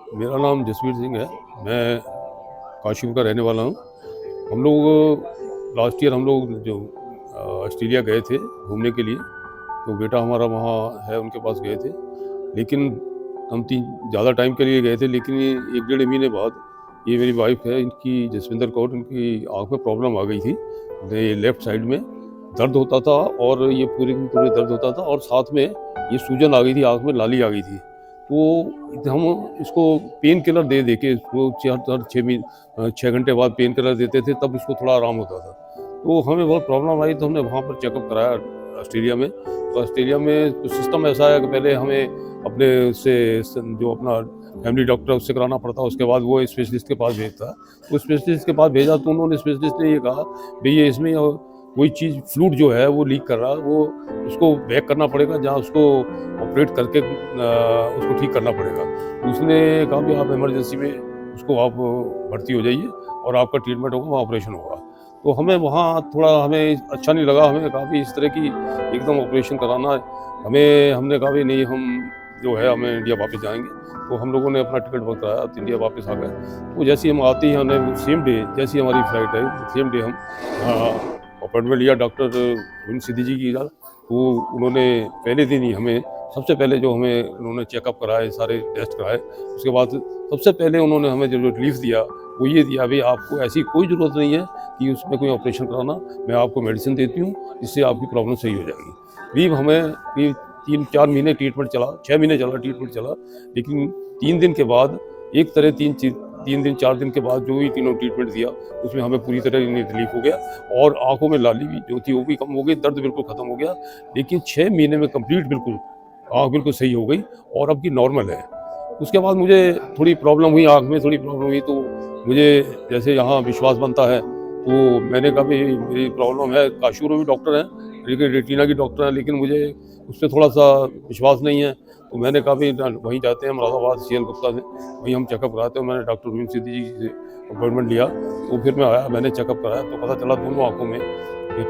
मेरा नाम जसवीर सिंह है। मैं काशीपुर का रहने वाला हूँ। हम लोग लास्ट ईयर हम लोग जो ऑस्ट्रेलिया गए थे घूमने के लिए, तो बेटा हमारा वहाँ है, उनके पास गए थे। लेकिन हम तीन ज़्यादा टाइम के लिए गए थे, लेकिन ये 1 डेढ़ महीने बाद ये मेरी वाइफ है, इनकी जसविंदर कौर, इनकी आँख में प्रॉब्लम आ गई थी। ये लेफ्ट साइड में दर्द होता था और ये पूरे की पूरे दर्द होता था, और साथ में ये सूजन आ गई थी, आँख में लाली आ गई थी। तो हम इसको पेन किलर दे दे के इसको हर 6 घंटे बाद पेन किलर देते थे, तब इसको थोड़ा आराम होता था। तो हमें बहुत प्रॉब्लम आई, तो हमने वहाँ पर चेकअप कराया ऑस्ट्रेलिया में। तो ऑस्ट्रेलिया में तो सिस्टम ऐसा है कि पहले हमें अपने से जो अपना फैमिली डॉक्टर है उससे कराना पड़ता, उसके बाद वो स्पेशलिस्ट के पास भेजता। तो स्पेशलिस्ट के पास भेजा तो उन्होंने स्पेशलिस्ट ने ये कहा भाई ये इसमें कोई चीज़ फ्लूइड जो है वो लीक कर रहा है, वो उसको बैक करना पड़ेगा, जहाँ उसको ऑपरेट करके उसको ठीक करना पड़ेगा। उसने कहा भी आप इमरजेंसी में उसको आप भर्ती हो जाइए और आपका ट्रीटमेंट होगा, वहाँ ऑपरेशन होगा। तो हमें वहाँ थोड़ा हमें अच्छा नहीं लगा, हमें कहा भी इस तरह की एकदम ऑपरेशन कराना है हमने कहा भी नहीं, हम जो है हमें इंडिया वापस जाएंगे। तो हम लोगों ने अपना टिकट बुक कराया, तो इंडिया वापस आ गए। तो जैसे ही हम आते ही हमने सेम डे, जैसी हमारी फ्लाइट है सेम डे हम अपॉइंटमेंट लिया डॉक्टर रोहिन सिद्धि जी की। तो उन्होंने पहले दिन ही हमें सबसे पहले जो हमें उन्होंने चेकअप कराए, सारे टेस्ट कराए। उसके बाद सबसे पहले उन्होंने हमें जो रिलीफ दिया वो ये दिया भाई आपको ऐसी कोई ज़रूरत नहीं है कि उसमें कोई ऑपरेशन कराना, मैं आपको मेडिसिन देती हूँ, जिससे आपकी प्रॉब्लम सही हो जाएगी। करीब हमें करीब 3-4 महीने ट्रीटमेंट चला, 6 महीने चला ट्रीटमेंट चला। लेकिन 3 दिन के बाद एक तरह 3 दिन 4 दिन के बाद जो भी तीनों ट्रीटमेंट दिया, उसमें हमें पूरी तरह रिलीफ हो गया, और आँखों में लाली भी जो थी वो भी कम हो गई, दर्द बिल्कुल ख़त्म हो गया। लेकिन 6 महीने में कंप्लीट बिल्कुल आँख बिल्कुल सही हो गई और अब की नॉर्मल है। उसके बाद मुझे थोड़ी प्रॉब्लम हुई, आँख में थोड़ी प्रॉब्लम हुई, तो मुझे जैसे यहाँ विश्वास बनता है, तो मैंने कहा भी मेरी प्रॉब्लम है, काशीपुर में भी डॉक्टर हैं, लेकिन रेटिना की डॉक्टर हैं, लेकिन मुझे उस पर थोड़ा सा विश्वास नहीं है। तो मैंने कहा भी वहीं जाते हैं मुरादाबाद CL गुप्ता से, वहीं हम चेकअप कराते हैं। मैंने डॉक्टर रोहिन सिद्धि जी से अपॉइंटमेंट लिया, तो फिर मैं आया, मैंने चेकअप कराया, तो पता चला दोनों आँखों में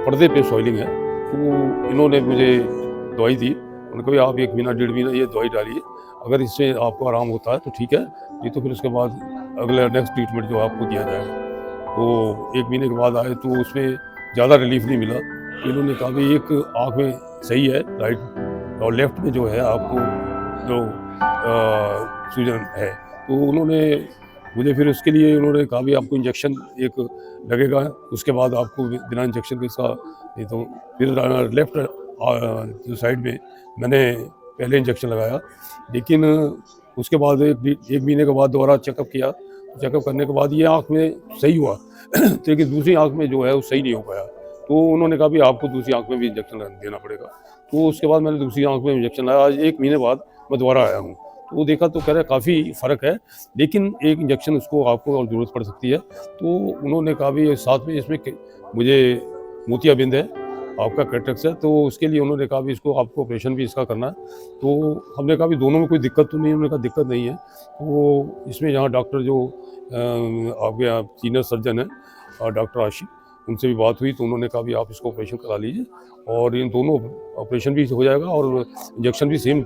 पर्दे पे सॉइलिंग है। तो इन्होंने मुझे दवाई दी, उन्होंने कहा आप 1 महीना 1.5 महीना ये दवाई डालिए, अगर इससे आपको आराम होता है तो ठीक है, नहीं तो फिर उसके बाद अगला नेक्स्ट ट्रीटमेंट जो आपको दिया जाएगा। तो 1 महीने के बाद आए तो उसमें ज़्यादा रिलीफ नहीं मिला। तो इन्होंने कहा कि एक आँख में सही है राइट, और लेफ्ट में जो है आपको जो सूजन है। तो उन्होंने मुझे फिर उसके लिए उन्होंने कहा भी आपको इंजेक्शन एक लगेगा, उसके बाद आपको बिना इंजेक्शन के इसका नहीं। तो फिर लेफ्ट जो साइड में मैंने पहले इंजेक्शन लगाया, लेकिन उसके बाद एक महीने के बाद दोबारा चेकअप किया। चेकअप करने के बाद ये आँख में सही हुआ लेकिन दूसरी आँख में जो है वो सही नहीं हो पाया। तो उन्होंने कहा भी आपको दूसरी आँख में भी इंजेक्शन देना पड़ेगा। तो उसके बाद मैंने दूसरी आँख में इंजेक्शन लगाया। आज 1 महीने बाद मैं दोबारा आया हूँ, तो वो देखा तो कह रहे काफ़ी फ़र्क है, लेकिन एक इंजेक्शन उसको आपको और ज़रूरत पड़ सकती है। तो उन्होंने कहा भी साथ में इसमें मुझे मोतियाबिंद है, आपका कैटरेक्ट है, तो उसके लिए उन्होंने कहा भी इसको आपको ऑपरेशन भी इसका करना है। तो हमने कहा भी दोनों में कोई दिक्कत तो नहीं है? उन्होंने कहा दिक्कत नहीं है। तो इसमें यहाँ डॉक्टर जो आपके यहाँ सीनियर सर्जन है डॉक्टर आशिक, उनसे भी बात हुई, तो उन्होंने कहा भी आप इसको ऑपरेशन करा लीजिए, और इन दोनों ऑपरेशन भी हो जाएगा और इंजेक्शन भी सेम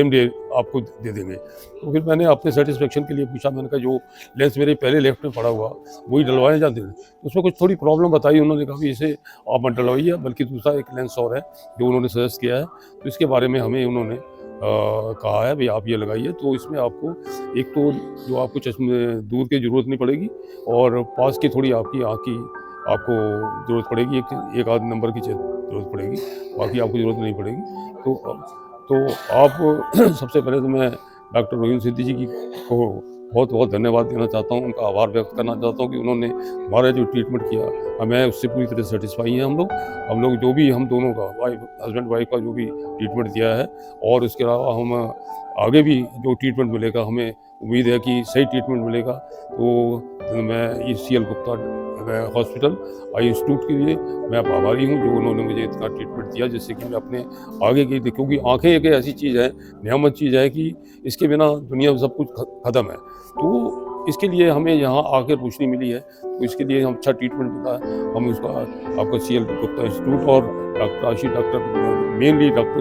डे आपको दे देंगे। तो फिर मैंने अपने सेटिस्फेक्शन के लिए पूछा, मैंने कहा जो लेंस मेरे पहले लेफ्ट में पड़ा हुआ वही डलवाए जाते हैं? तो उसमें कुछ थोड़ी प्रॉब्लम बताई उन्होंने, कहा भी इसे आप मत डलवाइए, बल्कि दूसरा एक लेंस और है जो उन्होंने सजेस्ट किया है, तो इसके बारे में हमें उन्होंने कहा है भी आप ये लगाइए। तो इसमें आपको एक तो जो आपको चश्मे दूर की ज़रूरत नहीं पड़ेगी, और पास की थोड़ी आपकी आँख की आपको ज़रूरत पड़ेगी, एक आध नंबर की ज़रूरत पड़ेगी, बाकी आपको ज़रूरत नहीं पड़ेगी। तो आप सबसे पहले तो मैं डॉक्टर रोहिन सिद्धि जी को बहुत बहुत धन्यवाद देना चाहता हूँ, उनका आभार व्यक्त करना चाहता हूँ कि उन्होंने हमारा जो ट्रीटमेंट किया, हमें उससे पूरी तरह सेटिस्फाई हैं हम लोग जो भी हम दोनों का हस्बैंड वाइफ का जो भी ट्रीटमेंट दिया है, और उसके अलावा हम आगे भी जो ट्रीटमेंट मिलेगा, हमें उम्मीद है कि सही ट्रीटमेंट मिलेगा। तो मैं इस CL गुप्ता हॉस्पिटल आई इंस्टीट्यूट के लिए मैं आभारी हूँ, जो उन्होंने मुझे इतना ट्रीटमेंट दिया, जिससे कि मैं अपने आगे की, क्योंकि आँखें एक ऐसी चीज़ है, नेमत चीज़ है कि इसके बिना दुनिया में सब कुछ ख़त्म है। तो इसके लिए हमें यहाँ आकर रोशनी मिली है, तो इसके लिए हम अच्छा ट्रीटमेंट मिला है। हम उसका आपका CL गुप्ता इंस्टीट्यूट और डॉक्टर आशीष मेनली डॉक्टर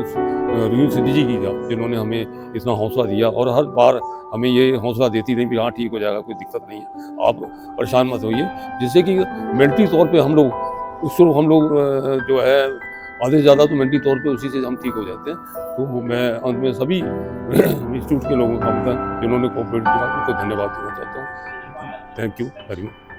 रुजू सिद्दीकी जी जिन्होंने हमें इतना हौसला दिया और हर बार हमें ये हौसला देती रही कि हाँ ठीक हो जाएगा, कोई दिक्कत नहीं है, आप परेशान मत होइए। जिससे कि मेंटली तौर पे हम लोग जो है आधे से ज़्यादा तो मेंटली तौर पे उसी से हम ठीक हो जाते हैं। तो मैं अंत में सभी इंस्टीट्यूट के लोगों का जिन्होंने कोऑपरेट किया उनको धन्यवाद देना चाहता हूँ। Thank you very much.